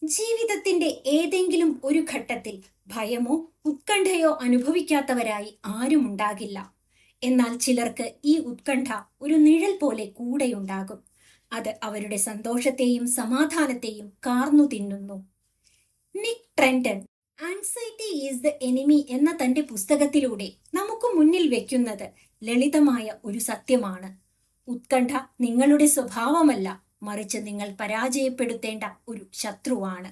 ജീവിതത്തിന്റെ ഏതെങ്കിലും ഒരു ഘട്ടത്തിൽ ഭയമോ ഉത്കണ്ഠയോ അനുഭവിക്കാത്തവരായി ആരുമുണ്ടാകില്ല. എന്നാൽ ചിലർക്ക് ഈ ഉത്കണ്ഠ ഒരു നിഴൽ പോലെ കൂടെയുണ്ടാകും. അത് അവരുടെ സന്തോഷത്തെയും സമാധാനത്തെയും കാർന്നു തിന്നുന്നു. നിക് ട്രെന്റൺ ആൻസൈറ്റി ഈസ് ദ എനിമി എന്ന തന്റെ പുസ്തകത്തിലൂടെ നമുക്ക് മുന്നിൽ വെക്കുന്നത് ലളിതമായ ഒരു സത്യമാണ്. ഉത്കണ്ഠ നിങ്ങളുടെ സ്വഭാവമല്ല, മറിച്ച് നിങ്ങൾ പരാജയപ്പെടുത്തേണ്ട ഒരു ശത്രുവാണ്.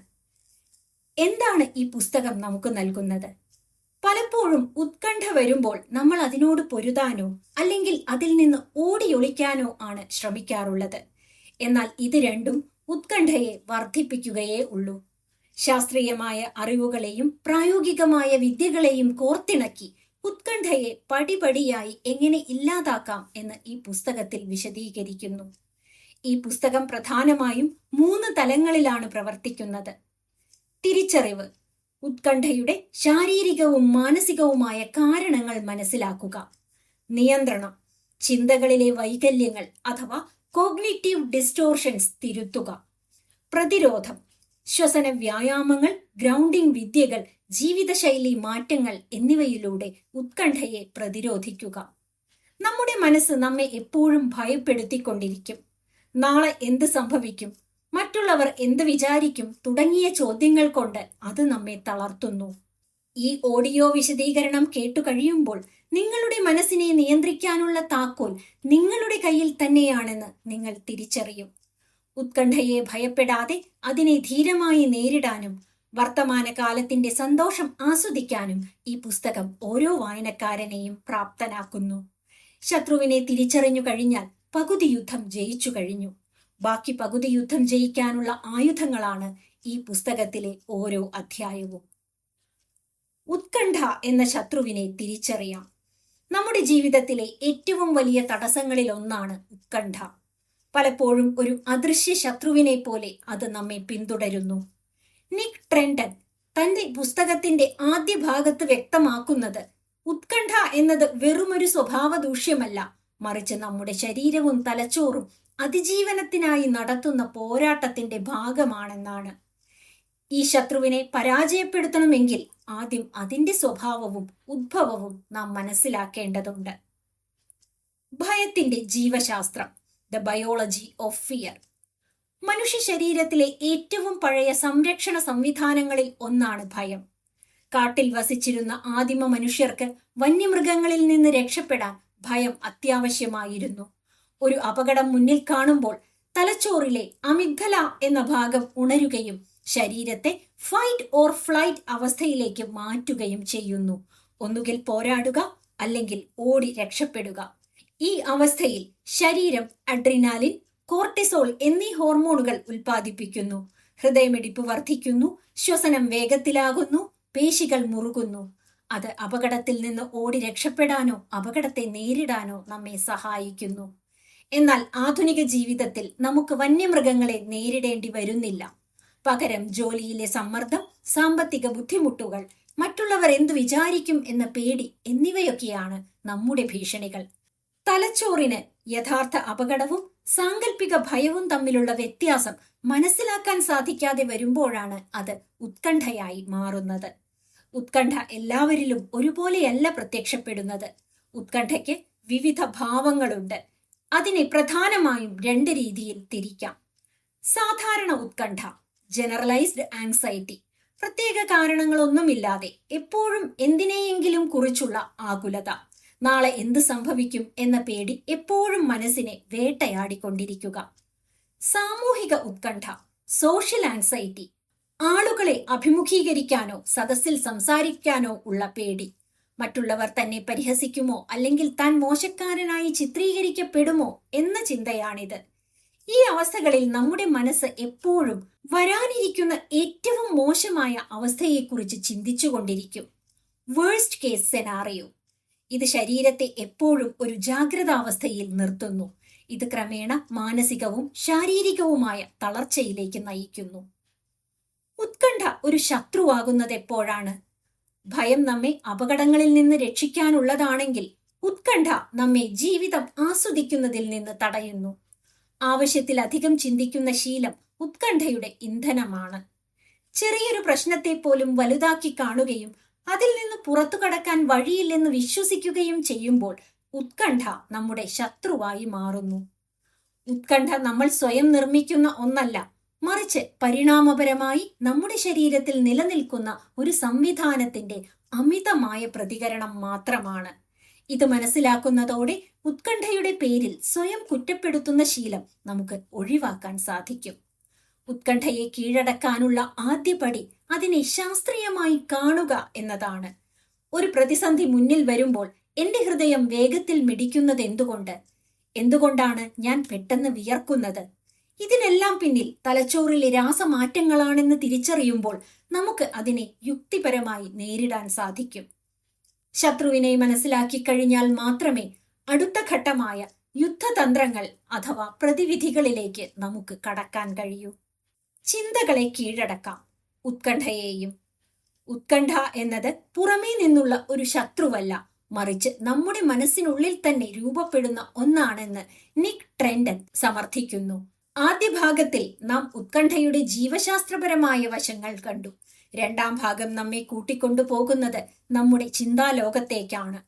എന്താണ് ഈ പുസ്തകം നമുക്ക് നൽകുന്നത്? പലപ്പോഴും ഉത്കണ്ഠ വരുമ്പോൾ നമ്മൾ അതിനോട് പൊരുതാനോ അല്ലെങ്കിൽ അതിൽ നിന്ന് ഓടിയൊളിക്കാനോ ആണ് ശ്രമിക്കാറുള്ളത്. എന്നാൽ ഇത് രണ്ടും ഉത്കണ്ഠയെ വർദ്ധിപ്പിക്കുകയേ ഉള്ളൂ. ശാസ്ത്രീയമായ അറിവുകളെയും പ്രായോഗികമായ വിദ്യകളെയും കോർത്തിണക്കി ഉത്കണ്ഠയെ പടിപടിയായി എങ്ങനെ ഇല്ലാതാക്കാം എന്ന് ഈ പുസ്തകത്തിൽ വിശദീകരിക്കുന്നു. ഈ പുസ്തകം പ്രധാനമായും 3 തലങ്ങളിലാണ് പ്രവർത്തിക്കുന്നത്. തിരിച്ചറിവ്, ഉത്കണ്ഠയുടെ ശാരീരികവും മാനസികവുമായ കാരണങ്ങൾ മനസ്സിലാക്കുക. നിയന്ത്രണം, ചിന്തകളിലെ വൈകല്യങ്ങൾ അഥവാ കോഗ്നിറ്റീവ് ഡിസ്റ്റോർഷൻസ് തിരുത്തുക. പ്രതിരോധം, ശ്വസന വ്യായാമങ്ങൾ, ഗ്രൗണ്ടിംഗ് വിദ്യകൾ, ജീവിതശൈലി മാറ്റങ്ങൾ എന്നിവയിലൂടെ ഉത്കണ്ഠയെ പ്രതിരോധിക്കുക. നമ്മുടെ മനസ്സ് നമ്മെ എപ്പോഴും ഭയപ്പെടുത്തിക്കൊണ്ടിരിക്കും. നാളെ എന്ത് സംഭവിക്കും, മറ്റുള്ളവർ എന്ത് വിചാരിക്കും തുടങ്ങിയ ചോദ്യങ്ങൾ കൊണ്ട് അത് നമ്മെ തളർത്തുന്നു. ഈ ഓഡിയോ വിശദീകരണം കേട്ടു കഴിയുമ്പോൾ നിങ്ങളുടെ മനസ്സിനെ നിയന്ത്രിക്കാനുള്ള താക്കോൽ നിങ്ങളുടെ കയ്യിൽ തന്നെയാണെന്ന് നിങ്ങൾ തിരിച്ചറിയും. ഉത്കണ്ഠയെ ഭയപ്പെടാതെ അതിനെ ധീരമായി നേരിടാനും വർത്തമാനകാലത്തിന്റെ സന്തോഷം ആസ്വദിക്കാനും ഈ പുസ്തകം ഓരോ വായനക്കാരനെയും പ്രാപ്തനാക്കുന്നു. ശത്രുവിനെ തിരിച്ചറിഞ്ഞു കഴിഞ്ഞാൽ പകുതി യുദ്ധം ജയിച്ചു കഴിഞ്ഞു. ബാക്കി പകുതി യുദ്ധം ജയിക്കാനുള്ള ആയുധങ്ങളാണ് ഈ പുസ്തകത്തിലെ ഓരോ അധ്യായവും. ഉത്കണ്ഠ എന്ന ശത്രുവിനെ തിരിച്ചറിയാം. നമ്മുടെ ജീവിതത്തിലെ ഏറ്റവും വലിയ തടസ്സങ്ങളിൽ ഒന്നാണ് ഉത്കണ്ഠ. പലപ്പോഴും ഒരു അദൃശ്യ ശത്രുവിനെ പോലെ അത് നമ്മെ പിന്തുടരുന്നു. നിക് ട്രെന്റൺ തന്റെ പുസ്തകത്തിന്റെ ആദ്യ ഭാഗത്ത് വ്യക്തമാക്കുന്നത് ഉത്കണ്ഠ എന്നത് വെറുമൊരു സ്വഭാവ ദൂഷ്യമല്ല, മറിച്ച് നമ്മുടെ ശരീരവും തലച്ചോറും അതിജീവനത്തിനായി നടത്തുന്ന പോരാട്ടത്തിന്റെ ഭാഗമാണെന്നാണ്. ഈ ശത്രുവിനെ പരാജയപ്പെടുത്തണമെങ്കിൽ ആദ്യം അതിന്റെ സ്വഭാവവും ഉദ്ഭവവും നാം മനസ്സിലാക്കേണ്ടതുണ്ട്. ഭയത്തിന്റെ ജീവശാസ്ത്രം, ദ ബയോളജി ഓഫ് ഫിയർ. മനുഷ്യ ശരീരത്തിലെ ഏറ്റവും പഴയ സംരക്ഷണ സംവിധാനങ്ങളിൽ ഒന്നാണ് ഭയം. കാട്ടിൽ വസിച്ചിരുന്ന ആദിമ മനുഷ്യർക്ക് വന്യമൃഗങ്ങളിൽ നിന്ന് രക്ഷപ്പെടാൻ ഭയം അത്യാവശ്യമായിരുന്നു. ഒരു അപകടം മുന്നിൽ കാണുമ്പോൾ തലച്ചോറിലെ അമിഗ്ദല എന്ന ഭാഗം ഉണരുകയും ശരീരത്തെ ഫൈറ്റ് ഓർ ഫ്ലൈറ്റ് അവസ്ഥയിലേക്ക് മാറ്റുകയും ചെയ്യുന്നു. ഒന്നുകിൽ പോരാടുക, അല്ലെങ്കിൽ ഓടി രക്ഷപ്പെടുക. ഈ അവസ്ഥയിൽ ശരീരം അഡ്രിനാലിൻ, കോർട്ടിസോൾ എന്നീ ഹോർമോണുകൾ ഉൽപ്പാദിപ്പിക്കുന്നു. ഹൃദയമിടിപ്പ് വർദ്ധിക്കുന്നു, ശ്വസനം വേഗത്തിലാകുന്നു, പേശികൾ മുറുകുന്നു. അത് അപകടത്തിൽ നിന്ന് ഓടി രക്ഷപ്പെടാനോ അപകടത്തെ നേരിടാനോ നമ്മെ സഹായിക്കുന്നു. എന്നാൽ ആധുനിക ജീവിതത്തിൽ നമുക്ക് വന്യമൃഗങ്ങളെ നേരിടേണ്ടി വരുന്നില്ല. പകരം ജോലിയിലെ സമ്മർദ്ദം, സാമ്പത്തിക ബുദ്ധിമുട്ടുകൾ, മറ്റുള്ളവർ എന്തു വിചാരിക്കും എന്ന പേടി എന്നിവയൊക്കെയാണ് നമ്മുടെ ഭീഷണികൾ. തലച്ചോറിന് യഥാർത്ഥ അപകടവും സാങ്കല്പിക ഭയവും തമ്മിലുള്ള വ്യത്യാസം മനസ്സിലാക്കാൻ സാധിക്കാതെ വരുമ്പോഴാണ് അത് ഉത്കണ്ഠയായി മാറുന്നത്. ഉത്കണ്ഠ എല്ലാവരിലും ഒരുപോലെയല്ല പ്രത്യക്ഷപ്പെടുന്നത്. ഉത്കണ്ഠയ്ക്ക് വിവിധ ഭാവങ്ങളുണ്ട്. അതിനെ പ്രധാനമായും 2 രീതിയിൽ തിരിക്കാം. സാധാരണ ഉത്കണ്ഠ, ജനറലൈസ്ഡ് ആൻസൈറ്റി, പ്രത്യേക കാരണങ്ങളൊന്നുമില്ലാതെ എപ്പോഴും എന്തിനെയെങ്കിലും കുറിച്ചുള്ള ആകുലത, നാളെ എന്ത് സംഭവിക്കും എന്ന പേടി എപ്പോഴും മനസ്സിനെ വേട്ടയാടിക്കൊണ്ടിരിക്കുക. സാമൂഹിക ഉത്കണ്ഠ, സോഷ്യൽ ആൻസൈറ്റി, ആളുകളെ അഭിമുഖീകരിക്കാനോ സദസ്സിൽ സംസാരിക്കാനോ ഉള്ള പേടി, മറ്റുള്ളവർ തന്നെ പരിഹസിക്കുമോ അല്ലെങ്കിൽ താൻ മോശക്കാരനായി ചിത്രീകരിക്കപ്പെടുമോ എന്ന ചിന്തയാണിത്. ഈ അവസ്ഥകളിൽ നമ്മുടെ മനസ്സ് എപ്പോഴും വരാനിരിക്കുന്ന ഏറ്റവും മോശമായ അവസ്ഥയെക്കുറിച്ച് ചിന്തിച്ചുകൊണ്ടിരിക്കും. Worst case scenario. ഇത് ശരീരത്തെ എപ്പോഴും ഒരു ജാഗ്രതാവസ്ഥയിൽ നിർത്തുന്നു. ഇത് ക്രമേണ മാനസികവും ശാരീരികവുമായ തളർച്ചയിലേക്ക് നയിക്കുന്നു. ഉത്കണ്ഠ ഒരു ശത്രുവാകുന്നത് എപ്പോഴാണ്? ഭയം നമ്മെ അപകടങ്ങളിൽ നിന്ന് രക്ഷിക്കാനുള്ളതാണെങ്കിൽ ഉത്കണ്ഠ നമ്മെ ജീവിതം ആസ്വദിക്കുന്നതിൽ നിന്ന് തടയുന്നു. ആവശ്യത്തിലധികം ചിന്തിക്കുന്ന ശീലം ഉത്കണ്ഠയുടെ ഇന്ധനമാണ്. ചെറിയൊരു പ്രശ്നത്തെ പോലും വലുതാക്കി കാണുകയും അതിൽ നിന്ന് പുറത്തു കടക്കാൻ വഴിയില്ലെന്ന് വിശ്വസിക്കുകയും ചെയ്യുമ്പോൾ ഉത്കണ്ഠ നമ്മുടെ ശത്രുവായി മാറുന്നു. ഉത്കണ്ഠ നമ്മൾ സ്വയം നിർമ്മിക്കുന്ന ഒന്നല്ല, മറിച്ച് പരിണാമപരമായി നമ്മുടെ ശരീരത്തിൽ നിലനിൽക്കുന്ന ഒരു സംവിധാനത്തിന്റെ അമിതമായ പ്രതികരണം മാത്രമാണ്. ഇത് മനസ്സിലാക്കുന്നതോടെ ഉത്കണ്ഠയുടെ പേരിൽ സ്വയം കുറ്റപ്പെടുത്തുന്ന ശീലം നമുക്ക് ഒഴിവാക്കാൻ സാധിക്കും. ഉത്കണ്ഠയെ കീഴടക്കാനുള്ള ആദ്യപടി അതിനെ ശാസ്ത്രീയമായി കാണുക എന്നതാണ്. ഒരു പ്രതിസന്ധി മുന്നിൽ വരുമ്പോൾ എന്റെ ഹൃദയം വേഗത്തിൽ മിടിക്കുന്നത് എന്തുകൊണ്ടാണ് ഞാൻ പെട്ടെന്ന് വിയർക്കുന്നത്? ഇതിനെല്ലാം പിന്നിൽ തലച്ചോറിലെ രാസമാറ്റങ്ങളാണെന്ന് തിരിച്ചറിയുമ്പോൾ നമുക്ക് അതിനെ യുക്തിപരമായി നേരിടാൻ സാധിക്കും. ശത്രുവിനെ മനസ്സിലാക്കി കഴിഞ്ഞാൽ മാത്രമേ അടുത്ത ഘട്ടമായ യുദ്ധതന്ത്രങ്ങൾ അഥവാ പ്രതിവിധികളിലേക്ക് നമുക്ക് കടക്കാൻ കഴിയൂ. ചിന്തകളെ കീഴടക്കാം, ഉത്കണ്ഠയെയും. ഉത്കണ്ഠ എന്നത് പുറമേ നിന്നുള്ള ഒരു ശത്രുവല്ല, മറിച്ച് നമ്മുടെ മനസ്സിനുള്ളിൽ തന്നെ രൂപപ്പെടുന്ന ഒന്നാണെന്ന് നിക് ട്രെൻഡൻ സമർത്ഥിക്കുന്നു. ആദ്യ ഭാഗത്തിൽ നാം ഉത്കണ്ഠയുടെ ജീവശാസ്ത്രപരമായ വശങ്ങൾ കണ്ടു. രണ്ടാം ഭാഗം നമ്മെ കൂട്ടിക്കൊണ്ടു പോകുന്നത് നമ്മുടെ ചിന്താലോകത്തേക്കാണ്.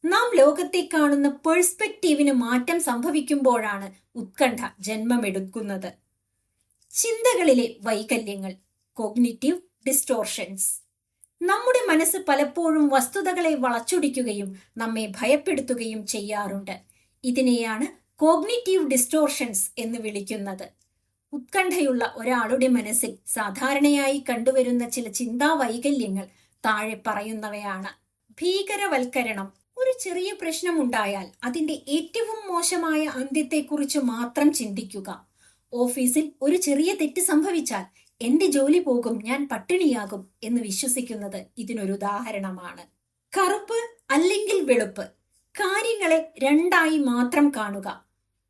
നാം ലോകത്തെ കാണുന്ന പെർസ്പെക്റ്റീവിന് മാറ്റം സംഭവിക്കുമ്പോഴാണ് ഉത്കണ്ഠ ജന്മമെടുക്കുന്നത്. ചിന്തകളിലെ വൈകല്യങ്ങൾ, കോഗ്നിറ്റീവ് ഡിസ്റ്റോർഷൻസ്. നമ്മുടെ മനസ്സ് പലപ്പോഴും വസ്തുതകളെ വളച്ചൊടിക്കുകയും നമ്മെ ഭയപ്പെടുത്തുകയും ചെയ്യാറുണ്ട്. ഇതിനെയാണ് കോഗ്നിറ്റീവ് ഡിസ്റ്റോർഷൻസ് എന്ന് വിളിക്കുന്നത്. ഉത്കണ്ഠയുള്ള ഒരാളുടെ മനസ്സിൽ സാധാരണയായി കണ്ടുവരുന്ന ചില ചിന്താ വൈകല്യങ്ങൾ താഴെ പറയുന്നവയാണ്. ഭീകരവൽക്കരണം. ഒരു ചെറിയ പ്രശ്നമുണ്ടായാൽ അതിന്റെ ഏറ്റവും മോശമായ അന്ത്യത്തെക്കുറിച്ച് മാത്രം ചിന്തിക്കുക. ഓഫീസിൽ ഒരു ചെറിയ തെറ്റ് സംഭവിച്ചാൽ എന്റെ ജോലി പോകും, ഞാൻ പട്ടിണിയാകും എന്ന് വിശ്വസിക്കുന്നത് ഇതിനൊരു ഉദാഹരണമാണ്. കറുപ്പ് അല്ലെങ്കിൽ വെളുപ്പ്. കാര്യങ്ങളെ രണ്ടായി മാത്രം കാണുക.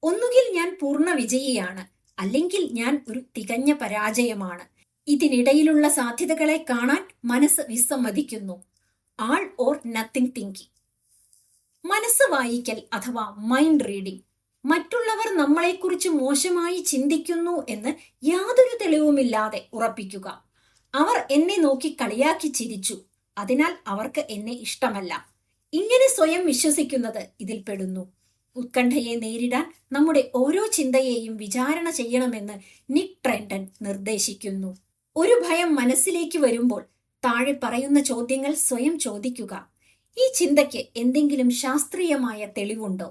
ഒന്നുകിൽ ഞാൻ പൂർണ്ണ വിജയിയാണ്, അല്ലെങ്കിൽ ഞാൻ ഒരു തികഞ്ഞ പരാജയമാണ്. ഇതിനിടയിലുള്ള സാധ്യതകളെ കാണാൻ മനസ്സ് വിസമ്മതിക്കുന്നു. ആൾ ഓർ നത്തിങ് തിങ്കിങ്. മനസ്സ് വായിക്കൽ അഥവാ മൈൻഡ് റീഡിംഗ്. മറ്റുള്ളവർ നമ്മളെക്കുറിച്ച് മോശമായി ചിന്തിക്കുന്നു എന്ന് യാതൊരു തെളിവുമില്ലാതെ ഉറപ്പിക്കുക. അവർ എന്നെ നോക്കി കളിയാക്കി ചിരിച്ചു, അതിനാൽ അവർക്ക് എന്നെ ഇഷ്ടമല്ല. ഇങ്ങനെ സ്വയം വിശ്വസിക്കുന്നത് ഇതിൽ പെടുന്നു. ഉത്കണ്ഠയെ നേരിടാൻ നമ്മുടെ ഓരോ ചിന്തയെയും വിചാരണ ചെയ്യണമെന്ന് നിക് ട്രെൻഡൻ നിർദ്ദേശിക്കുന്നു. ഒരു ഭയം മനസ്സിലേക്ക് വരുമ്പോൾ താഴെ പറയുന്ന ചോദ്യങ്ങൾ സ്വയം ചോദിക്കുക. ഈ ചിന്തയ്ക്ക് എന്തെങ്കിലും ശാസ്ത്രീയമായ തെളിവുണ്ടോ?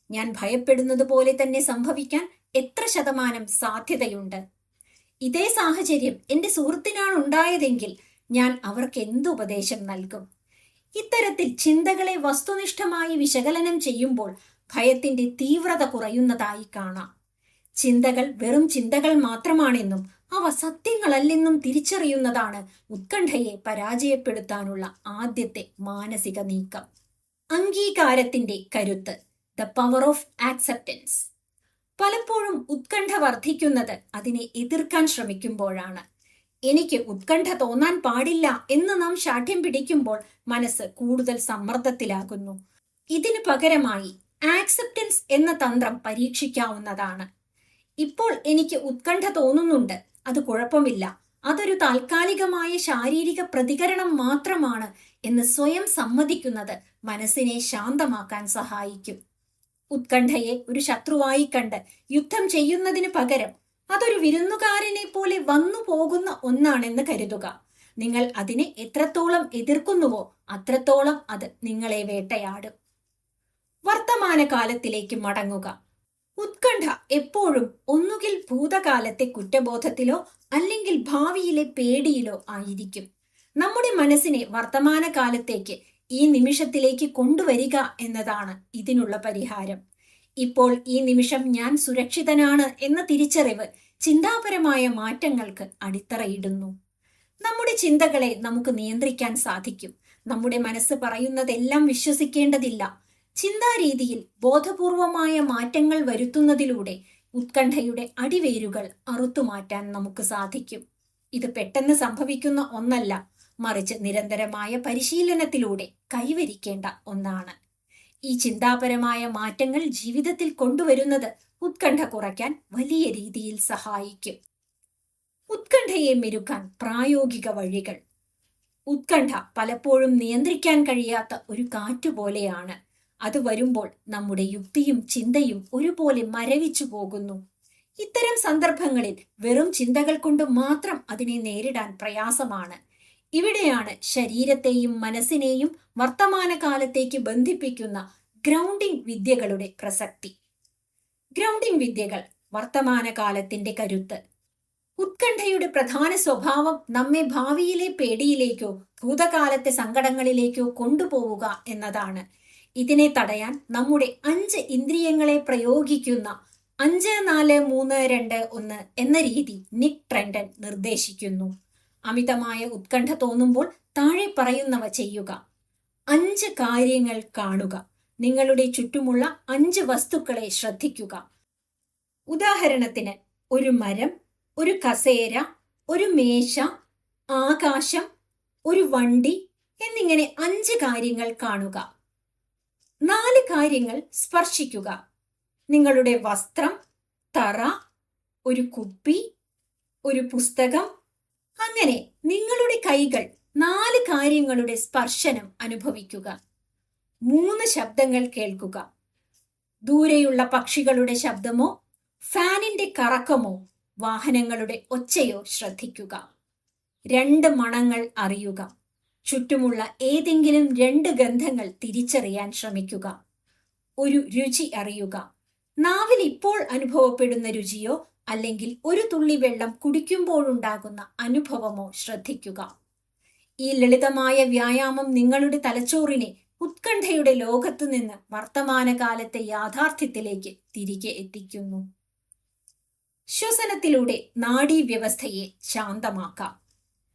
ഞാൻ ഭയപ്പെടുന്നത് പോലെ തന്നെ സംഭവിക്കാൻ എത്ര ശതമാനം സാധ്യതയുണ്ട്? ഇതേ സാഹചര്യം എന്റെ സുഹൃത്തിനാണ് ഉണ്ടായതെങ്കിൽ ഞാൻ അവർക്ക് എന്ത് ഉപദേശം നൽകും? ഇത്തരത്തിൽ ചിന്തകളെ വസ്തുനിഷ്ഠമായി വിശകലനം ചെയ്യുമ്പോൾ ഭയത്തിന്റെ തീവ്രത കുറയുന്നതായി കാണാം. ചിന്തകൾ വെറും ചിന്തകൾ മാത്രമാണെന്നും അവ സത്യങ്ങളല്ലെന്നും തിരിച്ചറിയുന്നതാണ് ഉത്കണ്ഠയെ പരാജയപ്പെടുത്താനുള്ള ആദ്യത്തെ മാനസിക നീക്കം. അംഗീകാരത്തിന്റെ കരുത്ത്. The power of acceptance. പലപ്പോഴും ഉത്കണ്ഠ വർദ്ധിക്കുന്നത് അതിനെ എതിർക്കാൻ ശ്രമിക്കുമ്പോഴാണ്. എനിക്ക് ഉത്കണ്ഠ തോന്നാൻ പാടില്ല എന്ന് നാം ശാഠ്യം പിടിക്കുമ്പോൾ മനസ്സ് കൂടുതൽ സമ്മർദ്ദത്തിലാകുന്നു. ഇതിനു പകരമായി ആക്സെപ്റ്റൻസ് എന്ന തന്ത്രം പരീക്ഷിക്കാവുന്നതാണ്. ഇപ്പോൾ എനിക്ക് ഉത്കണ്ഠ തോന്നുന്നുണ്ട്, അത് കുഴപ്പമില്ല, അതൊരു താൽക്കാലികമായ ശാരീരിക പ്രതികരണം മാത്രമാണ് എന്ന് സ്വയം സമ്മതിക്കുന്നത് മനസ്സിനെ ശാന്തമാക്കാൻ സഹായിക്കും. ഉത്കണ്ഠയെ ഒരു ശത്രുവായി കണ്ട് യുദ്ധം ചെയ്യുന്നതിന് പകരം അതൊരു വിരുന്നുകാരനെ പോലെ വന്നു പോകുന്ന ഒന്നാണെന്ന് കരുതുക. നിങ്ങൾ അതിനെ എത്രത്തോളം എതിർക്കുന്നുവോ അത്രത്തോളം അത് നിങ്ങളെ വേട്ടയാടും. വർത്തമാനകാലത്തിലേക്ക് മടങ്ങുക. ഉത്കണ്ഠ എപ്പോഴും ഒന്നുകിൽ ഭൂതകാലത്തെ കുറ്റബോധത്തിലോ അല്ലെങ്കിൽ ഭാവിയിലെ പേടിയിലോ ആയിരിക്കും. നമ്മുടെ മനസ്സിനെ വർത്തമാനകാലത്തേക്ക്, ഈ നിമിഷത്തിലേക്ക് കൊണ്ടുവരിക എന്നതാണ് ഇതിനുള്ള പരിഹാരം. ഇപ്പോൾ ഈ നിമിഷം ഞാൻ സുരക്ഷിതനാണ് എന്ന തിരിച്ചറിവ് ചിന്താപരമായ മാറ്റങ്ങൾക്ക് അടിത്തറയിടുന്നു. നമ്മുടെ ചിന്തകളെ നമുക്ക് നിയന്ത്രിക്കാൻ സാധിക്കും. നമ്മുടെ മനസ്സ് പറയുന്നതെല്ലാം വിശ്വസിക്കേണ്ടതില്ല. ചിന്താരീതിയിൽ ബോധപൂർവമായ മാറ്റങ്ങൾ വരുത്തുന്നതിലൂടെ ഉത്കണ്ഠയുടെ അടിവേരുകൾ അറുത്തുമാറ്റാൻ നമുക്ക് സാധിക്കും. ഇത് പെട്ടെന്ന് സംഭവിക്കുന്ന ഒന്നല്ല, മറിച്ച് നിരന്തരമായ പരിശീലനത്തിലൂടെ കൈവരിക്കേണ്ട ഒന്നാണ്. ഈ ചിന്താപരമായ മാറ്റങ്ങൾ ജീവിതത്തിൽ കൊണ്ടുവരുന്നത് ഉത്കണ്ഠ കുറയ്ക്കാൻ വലിയ രീതിയിൽ സഹായിക്കും. ഉത്കണ്ഠയെ മെരുക്കാൻ പ്രായോഗിക വഴികൾ. ഉത്കണ്ഠ പലപ്പോഴും നിയന്ത്രിക്കാൻ കഴിയാത്ത ഒരു കാറ്റുപോലെയാണ്. അത് വരുമ്പോൾ നമ്മുടെ യുക്തിയും ചിന്തയും ഒരുപോലെ മരവിച്ചു പോകുന്നു. ഇത്തരം സന്ദർഭങ്ങളിൽ വെറും ചിന്തകൾ കൊണ്ട് മാത്രം അതിനെ നേരിടാൻ പ്രയാസമാണ്. ഇവിടെയാണ് ശരീരത്തെയും മനസ്സിനെയും വർത്തമാനകാലത്തേക്ക് ബന്ധിപ്പിക്കുന്ന ഗ്രൗണ്ടിംഗ് വിദ്യകളുടെ പ്രസക്തി. ഗ്രൗണ്ടിംഗ് വിദ്യകൾ വർത്തമാനകാലത്തിന്റെ കരുത്ത്. ഉത്കണ്ഠയുടെ പ്രധാന സ്വഭാവം നമ്മെ ഭാവിയിലെ പേടിയിലേക്കോ ഭൂതകാലത്തെ സങ്കടങ്ങളിലേക്കോ കൊണ്ടുപോവുക എന്നതാണ്. ഇതിനെ തടയാൻ നമ്മുടെ 5 ഇന്ദ്രിയങ്ങളെ പ്രയോഗിക്കുന്ന 5, 4, 3, 2, 1 എന്ന രീതി നിക് ട്രെൻഡൻ നിർദ്ദേശിക്കുന്നു. അമിതമായ ഉത്കണ്ഠ തോന്നുമ്പോൾ താഴെ പറയുന്നവ ചെയ്യുക. 5 കാര്യങ്ങൾ കാണുക. നിങ്ങളുടെ ചുറ്റുമുള്ള 5 വസ്തുക്കളെ ശ്രദ്ധിക്കുക. ഉദാഹരണത്തിന്, ഒരു മരം, ഒരു കസേര, ഒരു മേശ, ആകാശം, ഒരു വണ്ടി എന്നിങ്ങനെ 5 കാര്യങ്ങൾ കാണുക. 4 കാര്യങ്ങൾ സ്പർശിക്കുക. നിങ്ങളുടെ വസ്ത്രം, തറ, ഒരു കുപ്പി, ഒരു പുസ്തകം. അങ്ങനെ നിങ്ങളുടെ കൈകൾ 4 കാര്യങ്ങളുടെ സ്പർശനം അനുഭവിക്കുക. 3 ശബ്ദങ്ങൾ കേൾക്കുക. ദൂരെയുള്ള പക്ഷികളുടെ ശബ്ദമോ ഫാനിന്റെ കറക്കമോ വാഹനങ്ങളുടെ ഒച്ചയോ ശ്രദ്ധിക്കുക. 2 മണങ്ങൾ അറിയുക. ചുറ്റുമുള്ള ഏതെങ്കിലും 2 ഗന്ധങ്ങൾ തിരിച്ചറിയാൻ ശ്രമിക്കുക. ഒരു രുചി അറിയുക. നാവിൽ ഇപ്പോൾ അനുഭവപ്പെടുന്ന രുചിയോ അല്ലെങ്കിൽ ഒരു തുള്ളി വെള്ളം കുടിക്കുമ്പോഴുണ്ടാകുന്ന അനുഭവമോ ശ്രദ്ധിക്കുക. ഈ ലളിതമായ വ്യായാമം നിങ്ങളുടെ തലച്ചോറിനെ ഉത്കണ്ഠയുടെ ലോകത്തു നിന്ന് വർത്തമാനകാലത്തെ യാഥാർത്ഥ്യത്തിലേക്ക് തിരികെ എത്തിക്കുന്നു. ശ്വസനത്തിലൂടെ നാഡീവ്യവസ്ഥയെ ശാന്തമാക്കാം.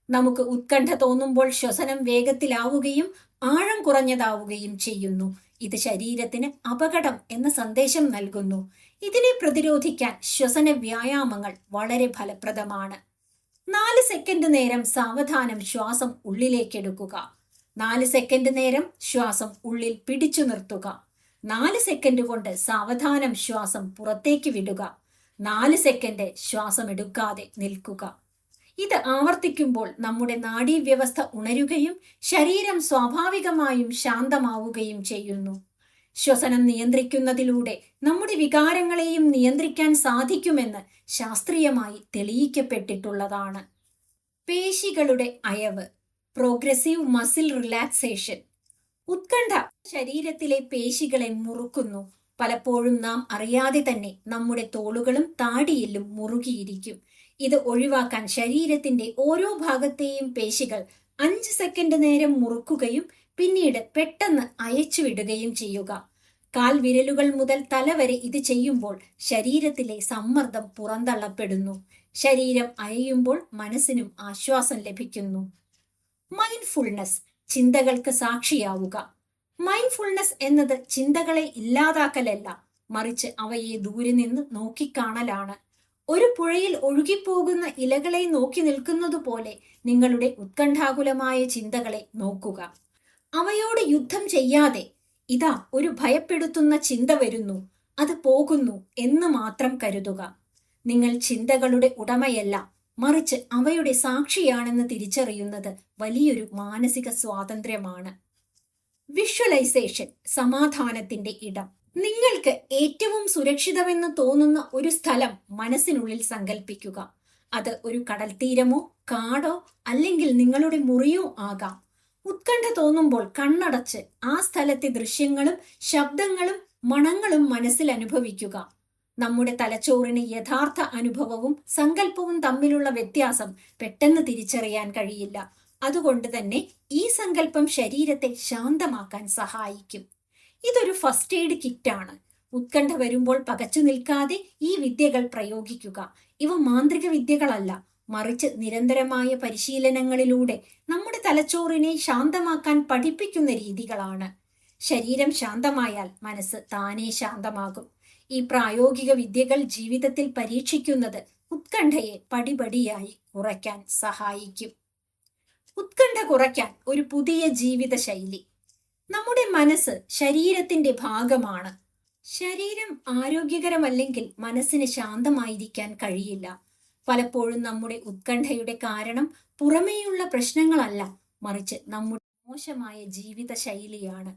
നമുക്ക് ഉത്കണ്ഠ തോന്നുമ്പോൾ ശ്വസനം വേഗത്തിലാവുകയും ആഴം കുറഞ്ഞതാവുകയും ചെയ്യുന്നു. ഇത് ശരീരത്തിന് അപകടം എന്ന സന്ദേശം നൽകുന്നു. ഇതിനെ പ്രതിരോധിക്കാൻ ശ്വസന വ്യായാമങ്ങൾ വളരെ ഫലപ്രദമാണ്. 4 സെക്കൻഡ് നേരം സാവധാനം ശ്വാസം ഉള്ളിലേക്കെടുക്കുക. 4 സെക്കൻഡ് നേരം ശ്വാസം ഉള്ളിൽ പിടിച്ചു നിർത്തുക. 4 സെക്കൻഡ് കൊണ്ട് സാവധാനം ശ്വാസം പുറത്തേക്ക് വിടുക. 4 സെക്കൻഡ് ശ്വാസം എടുക്കാതെ നിൽക്കുക. ഇത് ആവർത്തിക്കുമ്പോൾ നമ്മുടെ നാഡീവ്യവസ്ഥ ഉണരുകയും ശരീരം സ്വാഭാവികമായും ശാന്തമാവുകയും ചെയ്യുന്നു. ശ്വസനം നിയന്ത്രിക്കുന്നതിലൂടെ നമ്മുടെ വികാരങ്ങളെയും നിയന്ത്രിക്കാൻ സാധിക്കുമെന്ന് ശാസ്ത്രീയമായി തെളിയിക്കപ്പെട്ടിട്ടുള്ളതാണ്. പേശികളുടെ അയവ്, പ്രോഗ്രസീവ് മസിൽ റിലാക്സേഷൻ. ഉത്കണ്ഠ ശരീരത്തിലെ പേശികളെ മുറുക്കുന്നു. പലപ്പോഴും നാം അറിയാതെ തന്നെ നമ്മുടെ തോളുകളും താടിയെല്ലും മുറുകിയിരിക്കും. ഇത് ഒഴിവാക്കാൻ ശരീരത്തിന്റെ ഓരോ ഭാഗത്തെയും പേശികൾ 5 സെക്കൻഡ് നേരം മുറുക്കുകയും പിന്നീട് പെട്ടെന്ന് അയച്ചുവിടുകയും ചെയ്യുക. കാൽ വിരലുകൾ മുതൽ തല വരെ ഇത് ചെയ്യുമ്പോൾ ശരീരത്തിലെ സമ്മർദ്ദം പുറന്തള്ളപ്പെടുന്നു. ശരീരം അയയുമ്പോൾ മനസ്സിനും ആശ്വാസം ലഭിക്കുന്നു. മൈൻഡ്ഫുൾനെസ്, ചിന്തകൾക്ക് സാക്ഷിയാവുക. മൈൻഡ്ഫുൾനെസ് എന്നത് ചിന്തകളെ ഇല്ലാതാക്കലല്ല, മറിച്ച് അവയെ ദൂരെ നിന്ന് നോക്കിക്കാണലാണ്. ഒരു പുഴയിൽ ഒഴുകിപ്പോകുന്ന ഇലകളെ നോക്കി നിൽക്കുന്നത് പോലെ നിങ്ങളുടെ ഉത്കണ്ഠാകുലമായ ചിന്തകളെ നോക്കുക. അവയോട് യുദ്ധം ചെയ്യാതെ, ഇതാ ഒരു ഭയപ്പെടുത്തുന്ന ചിന്ത വരുന്നു, അത് പോകുന്നു എന്ന് മാത്രം കരുതുക. നിങ്ങൾ ചിന്തകളുടെ ഉടമയല്ല, മറിച്ച് അവയുടെ സാക്ഷിയാണെന്ന് തിരിച്ചറിയുന്നത് വലിയൊരു മാനസിക സ്വാതന്ത്ര്യമാണ്. വിഷ്വലൈസേഷൻ, സമാധാനത്തിന്റെ ഇടം. നിങ്ങൾക്ക് ഏറ്റവും സുരക്ഷിതമെന്ന് തോന്നുന്ന ഒരു സ്ഥലം മനസ്സിനുള്ളിൽ സങ്കല്പിക്കുക. അത് ഒരു കടൽത്തീരമോ കാടോ അല്ലെങ്കിൽ നിങ്ങളുടെ മുറിയോ ആകാം. ഉത്കണ്ഠ തോന്നുമ്പോൾ കണ്ണടച്ച് ആ സ്ഥലത്തെ ദൃശ്യങ്ങളും ശബ്ദങ്ങളും മണങ്ങളും മനസ്സിൽ അനുഭവിക്കുക. നമ്മുടെ തലച്ചോറിന് യഥാർത്ഥ അനുഭവവും സങ്കല്പവും തമ്മിലുള്ള വ്യത്യാസം പെട്ടെന്ന് തിരിച്ചറിയാൻ കഴിയില്ല. അതുകൊണ്ട് തന്നെ ഈ സങ്കല്പം ശരീരത്തെ ശാന്തമാക്കാൻ സഹായിക്കും. ഇതൊരു ഫസ്റ്റ് എയ്ഡ് കിറ്റാണ്. ഉത്കണ്ഠ വരുമ്പോൾ പകച്ചു നിൽക്കാതെ ഈ വിദ്യകൾ പ്രയോഗിക്കുക. ഇവ മാന്ത്രിക വിദ്യകളല്ല, മറിച്ച് നിരന്തരമായ പരിശീലനങ്ങളിലൂടെ നമ്മുടെ തലച്ചോറിനെ ശാന്തമാക്കാൻ പഠിപ്പിക്കുന്ന രീതികളാണ്. ശരീരം ശാന്തമായാൽ മനസ്സ് താനേ ശാന്തമാകും. ഈ പ്രായോഗിക വിദ്യകൾ ജീവിതത്തിൽ പരീക്ഷിക്കുന്നത് ഉത്കണ്ഠയെ പടിപടിയായി കുറയ്ക്കാൻ സഹായിക്കും. ഉത്കണ്ഠ കുറയ്ക്കാൻ ഒരു പുതിയ ജീവിത ശൈലി. നമ്മുടെ മനസ്സ് ശരീരത്തിന്റെ ഭാഗമാണ്. ശരീരം ആരോഗ്യകരമല്ലെങ്കിൽ മനസ്സിന് ശാന്തമായിരിക്കാൻ കഴിയില്ല. പലപ്പോഴും നമ്മുടെ ഉത്കണ്ഠയുടെ കാരണം പുറമേയുള്ള പ്രശ്നങ്ങളല്ല, മറിച്ച് നമ്മുടെ മോശമായ ജീവിത ശൈലിയാണ്.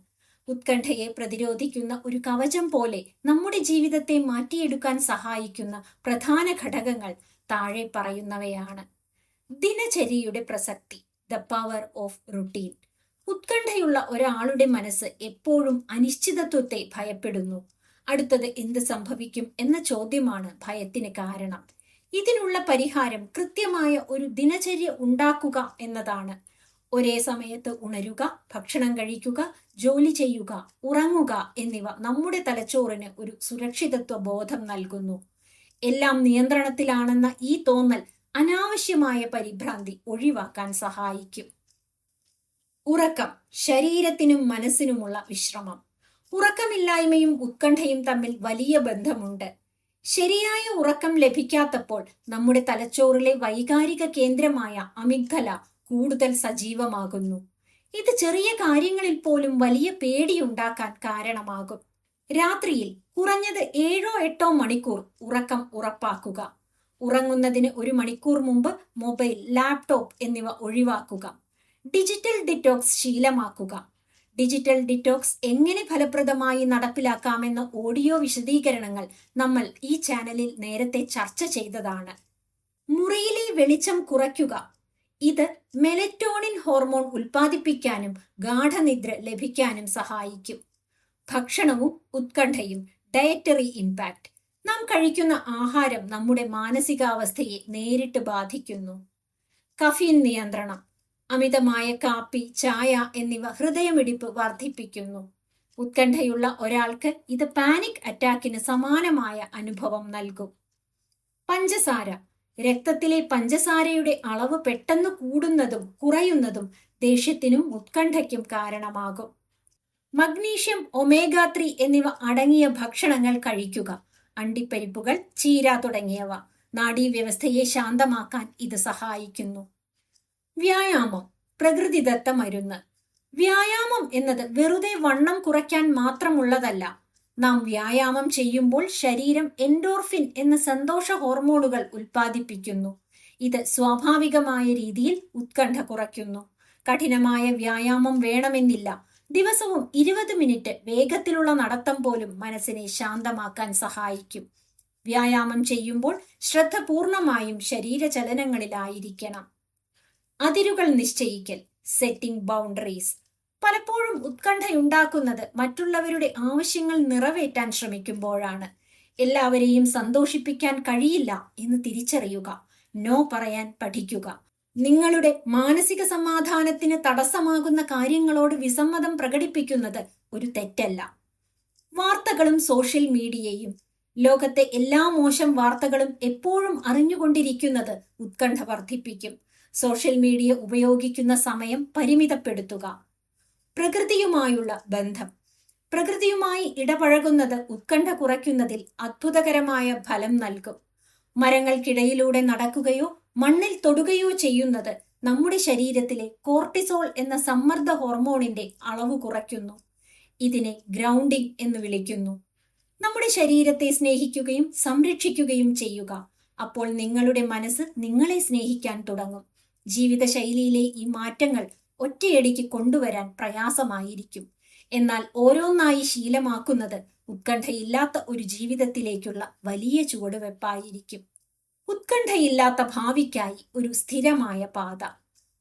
ഉത്കണ്ഠയെ പ്രതിരോധിക്കുന്ന ഒരു കവചം പോലെ നമ്മുടെ ജീവിതത്തെ മാറ്റിയെടുക്കാൻ സഹായിക്കുന്ന പ്രധാന ഘടകങ്ങൾ താഴെ പറയുന്നവയാണ്. ദിനചര്യയുടെ പ്രസക്തി, ദ പവർ ഓഫ് റുട്ടീൻ. ഉത്കണ്ഠയുള്ള ഒരാളുടെ മനസ്സ് എപ്പോഴും അനിശ്ചിതത്വത്തെ ഭയപ്പെടുന്നു. അടുത്തത് എന്ത് സംഭവിക്കും എന്ന ചോദ്യമാണ് ഭയത്തിന് കാരണം. ഇതിനുള്ള പരിഹാരം കൃത്യമായ ഒരു ദിനചര്യ ഉണ്ടാക്കുക എന്നതാണ്. ഒരേ സമയത്ത് ഉണരുക, ഭക്ഷണം കഴിക്കുക, ജോലി ചെയ്യുക, ഉറങ്ങുക എന്നിവ നമ്മുടെ തലച്ചോറിന് ഒരു സുരക്ഷിതത്വ ബോധം നൽകുന്നു. എല്ലാം നിയന്ത്രണത്തിലാണെന്ന ഈ തോന്നൽ അനാവശ്യമായ പരിഭ്രാന്തി ഒഴിവാക്കാൻ സഹായിക്കും. ഉറക്കം, ശരീരത്തിനും മനസ്സിനുമുള്ള വിശ്രമം. ഉറക്കമില്ലായ്മയും ഉത്കണ്ഠയും തമ്മിൽ വലിയ ബന്ധമുണ്ട്. ശരിയായ ഉറക്കം ലഭിക്കാത്തപ്പോൾ നമ്മുടെ തലച്ചോറിലെ വൈകാരിക കേന്ദ്രമായ അമിഗ്ദല കൂടുതൽ സജീവമാകുന്നു. ഇത് ചെറിയ കാര്യങ്ങളിൽ പോലും വലിയ പേടിയുണ്ടാക്കാൻ കാരണമാകും. രാത്രിയിൽ കുറഞ്ഞത് 7-8 മണിക്കൂർ ഉറക്കം ഉറപ്പാക്കുക. ഉറങ്ങുന്നതിന് 1 മണിക്കൂർ മുമ്പ് മൊബൈൽ, ലാപ്ടോപ്പ് എന്നിവ ഒഴിവാക്കുക. ഡിജിറ്റൽ ഡിറ്റോക്സ് ശീലമാക്കുക. ഡിജിറ്റൽ ഡിറ്റോക്സ് എങ്ങനെ ഫലപ്രദമായി നടപ്പിലാക്കാമെന്ന ഓഡിയോ വിശദീകരണങ്ങൾ നമ്മൾ ഈ ചാനലിൽ നേരത്തെ ചർച്ച ചെയ്തതാണ്. മുറിയിലെ വെളിച്ചം കുറയ്ക്കുക. ഇത് മെലറ്റോണിൻ ഹോർമോൺ ഉൽപ്പാദിപ്പിക്കാനും ഗാഠനിദ്ര ലഭിക്കാനും സഹായിക്കും. ഭക്ഷണവും ഉത്കണ്ഠയും, ഡയറ്ററി ഇമ്പാക്റ്റ്. നാം കഴിക്കുന്ന ആഹാരം നമ്മുടെ മാനസികാവസ്ഥയെ നേരിട്ട് ബാധിക്കുന്നു. കഫീൻ നിയന്ത്രണം. അമിതമായ കാപ്പി, ചായ എന്നിവ ഹൃദയമിടിപ്പ് വർദ്ധിപ്പിക്കുന്നു. ഉത്കണ്ഠയുള്ള ഒരാൾക്ക് ഇത് പാനിക് അറ്റാക്കിന് സമാനമായ അനുഭവം നൽകും. പഞ്ചസാര. രക്തത്തിലെ പഞ്ചസാരയുടെ അളവ് പെട്ടെന്ന് കൂടുന്നതും കുറയുന്നതും ദേഷ്യത്തിനും ഉത്കണ്ഠയ്ക്കും കാരണമാകും. മഗ്നീഷ്യം, ഒമേഗ 3 എന്നിവ അടങ്ങിയ ഭക്ഷണങ്ങൾ കഴിക്കുക. അണ്ടിപ്പരിപ്പുകൾ, ചീര തുടങ്ങിയവ. നാഡീവ്യവസ്ഥയെ ശാന്തമാക്കാൻ ഇത് സഹായിക്കുന്നു. വ്യായാമം, പ്രകൃതിദത്ത മരുന്ന്. വ്യായാമം എന്നത് വെറുതെ വണ്ണം കുറയ്ക്കാൻ മാത്രമുള്ളതല്ല. നാം വ്യായാമം ചെയ്യുമ്പോൾ ശരീരം എൻഡോർഫിൻ എന്ന സന്തോഷ ഹോർമോണുകൾ ഉൽപ്പാദിപ്പിക്കുന്നു. ഇത് സ്വാഭാവികമായ രീതിയിൽ ഉത്കണ്ഠ കുറയ്ക്കുന്നു. കഠിനമായ വ്യായാമം വേണമെന്നില്ല. ദിവസവും 20 മിനിറ്റ് വേഗത്തിലുള്ള നടത്തം പോലും മനസ്സിനെ ശാന്തമാക്കാൻ സഹായിക്കും. വ്യായാമം ചെയ്യുമ്പോൾ ശ്രദ്ധ പൂർണ്ണമായും ശരീരചലനങ്ങളിലായിരിക്കണം. അതിരുകൾ നിശ്ചയിക്കൽ, സെറ്റിംഗ് ബൗണ്ടറീസ്. പലപ്പോഴും ഉത്കണ്ഠയുണ്ടാക്കുന്നത് മറ്റുള്ളവരുടെ ആവശ്യങ്ങൾ നിറവേറ്റാൻ ശ്രമിക്കുമ്പോഴാണ്. എല്ലാവരെയും സന്തോഷിപ്പിക്കാൻ കഴിയില്ല എന്ന് തിരിച്ചറിയുക. നോ പറയാൻ പഠിക്കുക. നിങ്ങളുടെ മാനസിക സമാധാനത്തിന് തടസ്സമാകുന്ന കാര്യങ്ങളോട് വിസമ്മതം പ്രകടിപ്പിക്കുന്നത് ഒരു തെറ്റല്ല. വാർത്തകളും സോഷ്യൽ മീഡിയയും. ലോകത്തെ എല്ലാ മോശം വാർത്തകളും എപ്പോഴും അറിഞ്ഞുകൊണ്ടിരിക്കുന്നത് ഉത്കണ്ഠ വർദ്ധിപ്പിക്കും. സോഷ്യൽ മീഡിയ ഉപയോഗിക്കുന്ന സമയം പരിമിതപ്പെടുത്തുക. പ്രകൃതിയുമായുള്ള ബന്ധം. പ്രകൃതിയുമായി ഇടപഴകുന്നത് ഉത്കണ്ഠ കുറയ്ക്കുന്നതിൽ അത്ഭുതകരമായ ഫലം നൽകും. മരങ്ങൾക്കിടയിലൂടെ നടക്കുകയോ മണ്ണിൽ തൊടുകയോ ചെയ്യുന്നത് നമ്മുടെ ശരീരത്തിലെ കോർട്ടിസോൾ എന്ന സമ്മർദ്ദ ഹോർമോണിന്റെ അളവ് കുറയ്ക്കുന്നു. ഇതിനെ ഗ്രൗണ്ടിംഗ് എന്ന് വിളിക്കുന്നു. നമ്മുടെ ശരീരത്തെ സ്നേഹിക്കുകയും സംരക്ഷിക്കുകയും ചെയ്യുക. അപ്പോൾ നിങ്ങളുടെ മനസ്സ് നിങ്ങളെ സ്നേഹിക്കാൻ തുടങ്ങും. ജീവിതശൈലിയിലെ ഈ മാറ്റങ്ങൾ ഒറ്റയടിക്ക് കൊണ്ടുവരാൻ പ്രയാസമായിരിക്കും. എന്നാൽ ഓരോന്നായി ശീലമാക്കുന്നത് ഉത്കണ്ഠയില്ലാത്ത ഒരു ജീവിതത്തിലേക്കുള്ള വലിയ ചുവടുവെപ്പായിരിക്കും. ഉത്കണ്ഠയില്ലാത്ത ഭാവിക്കായി ഒരു സ്ഥിരമായ പാത.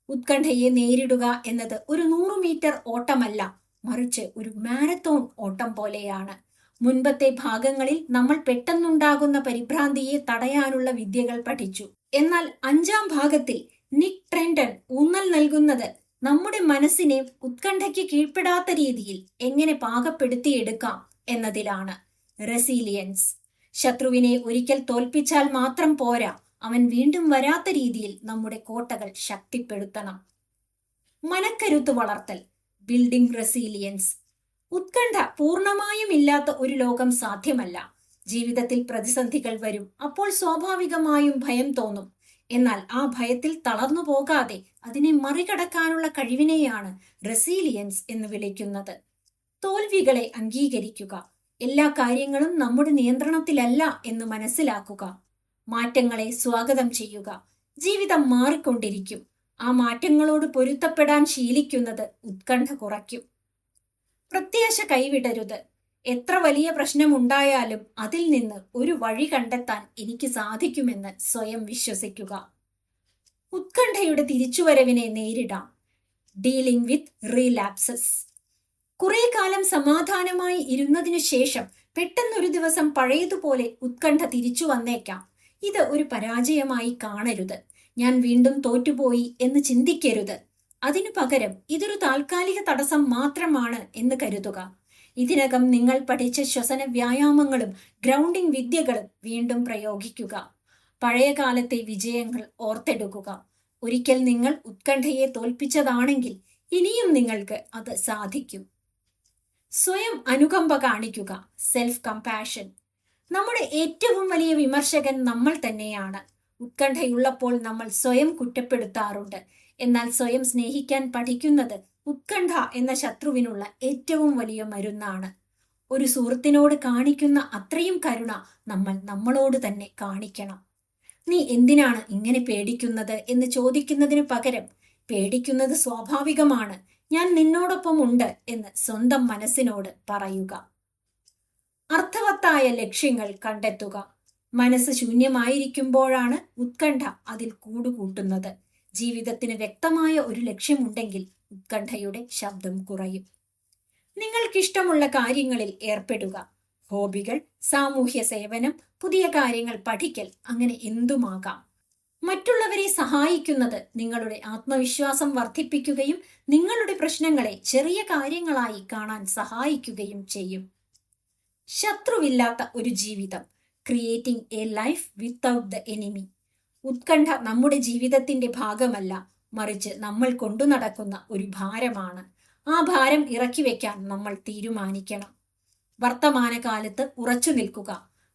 ഉത്കണ്ഠയെ നേരിടുക എന്നത് ഒരു 100 മീറ്റർ ഓട്ടമല്ല, മറിച്ച് ഒരു മാരത്തോൺ ഓട്ടം പോലെയാണ്. മുൻപത്തെ ഭാഗങ്ങളിൽ നമ്മൾ പെട്ടെന്നുണ്ടാകുന്ന പരിഭ്രാന്തിയെ തടയാനുള്ള വിദ്യകൾ പഠിച്ചു. എന്നാൽ 5ാം ഭാഗത്തിൽ നിക് ട്രെൻഡൻ ഊന്നൽ നൽകുന്നത് നമ്മുടെ മനസ്സിനെ ഉത്കണ്ഠയ്ക്ക് കീഴ്പ്പെടാത്ത രീതിയിൽ എങ്ങനെ പാകപ്പെടുത്തിയെടുക്കാം എന്നതിലാണ്. റെസീലിയൻസ്. ശത്രുവിനെ ഒരിക്കൽ തോൽപ്പിച്ചാൽ മാത്രം പോരാ, അവൻ വീണ്ടും വരാത്ത രീതിയിൽ നമ്മുടെ കോട്ടകൾ ശക്തിപ്പെടുത്തണം. മനക്കരുത്ത് വളർത്തൽ, ബിൽഡിംഗ് റെസീലിയൻസ്. ഉത്കണ്ഠ പൂർണ്ണമായും ഇല്ലാത്ത ഒരു ലോകം സാധ്യമല്ല. ജീവിതത്തിൽ പ്രതിസന്ധികൾ വരും. അപ്പോൾ സ്വാഭാവികമായും ഭയം തോന്നും. എന്നാൽ ആ ഭയത്തിൽ തളർന്നു പോകാതെ അതിനെ മറികടക്കാനുള്ള കഴിവിനെയാണ് റെസീലിയൻസ് എന്ന് വിളിക്കുന്നത്. തോൽവികളെ അംഗീകരിക്കുക. എല്ലാ കാര്യങ്ങളും നമ്മുടെ നിയന്ത്രണത്തിലല്ല എന്ന് മനസ്സിലാക്കുക. മാറ്റങ്ങളെ സ്വാഗതം ചെയ്യുക. ജീവിതം മാറിക്കൊണ്ടിരിക്കും. ആ മാറ്റങ്ങളോട് പൊരുത്തപ്പെടാൻ ശീലിക്കുന്നത് ഉത്കണ്ഠ കുറയ്ക്കും. പ്രത്യാശ കൈവിടരുത്. എത്ര വലിയ പ്രശ്നമുണ്ടായാലും അതിൽ നിന്ന് ഒരു വഴി കണ്ടെത്താൻ എനിക്ക് സാധിക്കുമെന്ന് സ്വയം വിശ്വസിക്കുക. ഉത്കണ്ഠയുടെ തിരിച്ചുവരവിനെ നേരിടാം. Dealing with relapses. കുറെ കാലം സമാധാനമായി ഇരുന്നതിനു ശേഷം പെട്ടെന്നൊരു ദിവസം പഴയതുപോലെ ഉത്കണ്ഠ തിരിച്ചു വന്നേക്കാം. ഇത് ഒരു പരാജയമായി കാണരുത്. ഞാൻ വീണ്ടും തോറ്റുപോയി എന്ന് ചിന്തിക്കരുത്. അതിനു പകരം ഇതൊരു താൽക്കാലിക തടസ്സം മാത്രമാണ് എന്ന് കരുതുക. ഇതിനകം നിങ്ങൾ പഠിച്ച ശ്വസന വ്യായാമങ്ങളും ഗ്രൗണ്ടിംഗ് വിദ്യകളും വീണ്ടും പ്രയോഗിക്കുക. പഴയ കാലത്തെ വിജയങ്ങൾ ഓർത്തെടുക്കുക. ഒരിക്കൽ നിങ്ങൾ ഉത്കണ്ഠയെ തോൽപ്പിച്ചതാണെങ്കിൽ ഇനിയും നിങ്ങൾക്ക് അത് സാധിക്കും. സ്വയം അനുകമ്പ കാണിക്കുക. Self compassion. നമ്മുടെ ഏറ്റവും വലിയ വിമർശകൻ നമ്മൾ തന്നെയാണ്. ഉത്കണ്ഠയുള്ളപ്പോൾ നമ്മൾ സ്വയം കുറ്റപ്പെടുത്താറുണ്ട്. എന്നാൽ സ്വയം സ്നേഹിക്കാൻ പഠിക്കുന്നത് ഉത്കണ്ഠ എന്ന ശത്രുവിനുള്ള ഏറ്റവും വലിയ മരുന്നാണ്. ഒരു സുഹൃത്തിനോട് കാണിക്കുന്ന അത്രയും കരുണ നമ്മൾ നമ്മളോട് തന്നെ കാണിക്കണം. നീ എന്തിനാണ് ഇങ്ങനെ പേടിക്കുന്നത് എന്ന് ചോദിക്കുന്നതിന് പകരം, പേടിക്കുന്നത് സ്വാഭാവികമാണ്, ഞാൻ നിന്നോടൊപ്പം ഉണ്ട് എന്ന് സ്വന്തം മനസ്സിനോട് പറയുക. അർത്ഥവത്തായ ലക്ഷ്യങ്ങൾ കണ്ടെത്തുക. മനസ്സ് ശൂന്യമായിരിക്കുമ്പോഴാണ് ഉത്കണ്ഠ അതിൽ കൂടുകൂട്ടുന്നത്. ജീവിതത്തിന് വ്യക്തമായ ഒരു ലക്ഷ്യമുണ്ടെങ്കിൽ ഉത്കണ്ഠയുടെ ശബ്ദം കുറയും. നിങ്ങൾക്കിഷ്ടമുള്ള കാര്യങ്ങളിൽ ഏർപ്പെടുക. ഹോബികൾ, സാമൂഹ്യ സേവനം, പുതിയ കാര്യങ്ങൾ പഠിക്കൽ, അങ്ങനെ എന്തുമാകാം. മറ്റുള്ളവരെ സഹായിക്കുന്നത് നിങ്ങളുടെ ആത്മവിശ്വാസം വർദ്ധിപ്പിക്കുകയും നിങ്ങളുടെ പ്രശ്നങ്ങളെ ചെറിയ കാര്യങ്ങളായി കാണാൻ സഹായിക്കുകയും ചെയ്യും. ശത്രുവില്ലാത്ത ഒരു ജീവിതം. Creating A life without the enemy. ഉത്കണ്ഠ നമ്മുടെ ജീവിതത്തിന്റെ ഭാഗമല്ല, മറിച്ച് നമ്മൾ കൊണ്ടു നടക്കുന്ന ഒരു ഭാരമാണ്. ആ ഭാരം ഇറക്കി വെക്കാൻ നമ്മൾ തീരുമാനിക്കണം. വർത്തമാനകാലത്ത് ഉറച്ചു നിൽക്കുക.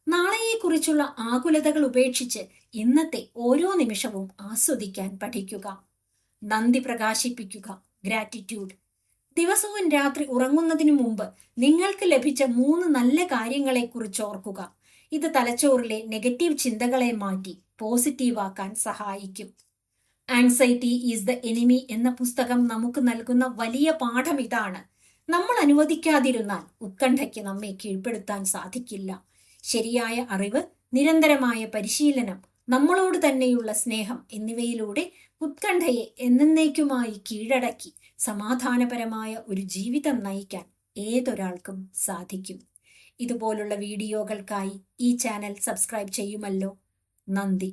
നാളെയെക്കുറിച്ചുള്ള ആകുലതകൾ ഉപേക്ഷിച്ച് ഇന്നത്തെ ഓരോ നിമിഷവും ആസ്വദിക്കാൻ പഠിക്കുക. നന്ദി പ്രകാശിപ്പിക്കുക. ഗ്രാറ്റിറ്റ്യൂഡ്. ദിവസവും രാത്രി ഉറങ്ങുന്നതിനു മുമ്പ് നിങ്ങൾക്ക് ലഭിച്ച 3 നല്ല കാര്യങ്ങളെക്കുറിച്ച് ഓർക്കുക. ഇത് തലച്ചോറിലെ നെഗറ്റീവ് ചിന്തകളെ മാറ്റി പോസിറ്റീവാക്കാൻ സഹായിക്കും. ആൻസൈറ്റി ഈസ് ദ എനിമി എന്ന പുസ്തകം നമുക്ക് നൽകുന്ന വലിയ പാഠം ഇതാണ്. നമ്മൾ അനുവദിക്കാതിരുന്നാൽ ഉത്കണ്ഠയ്ക്ക് നമ്മെ കീഴ്പ്പെടുത്താൻ സാധിക്കില്ല. ശരിയായ അറിവ്, നിരന്തരമായ പരിശീലനം, നമ്മളോട് തന്നെയുള്ള സ്നേഹം എന്നിവയിലൂടെ ഉത്കണ്ഠയെ എന്നേക്കുമായി കീഴടക്കി സമാധാനപരമായ ഒരു ജീവിതം നയിക്കാൻ ഏതൊരാൾക്കും സാധിക്കും. ഇതുപോലുള്ള വീഡിയോകൾക്കായി ഈ ചാനൽ സബ്സ്ക്രൈബ് ചെയ്യുമല്ലോ. നന്ദി.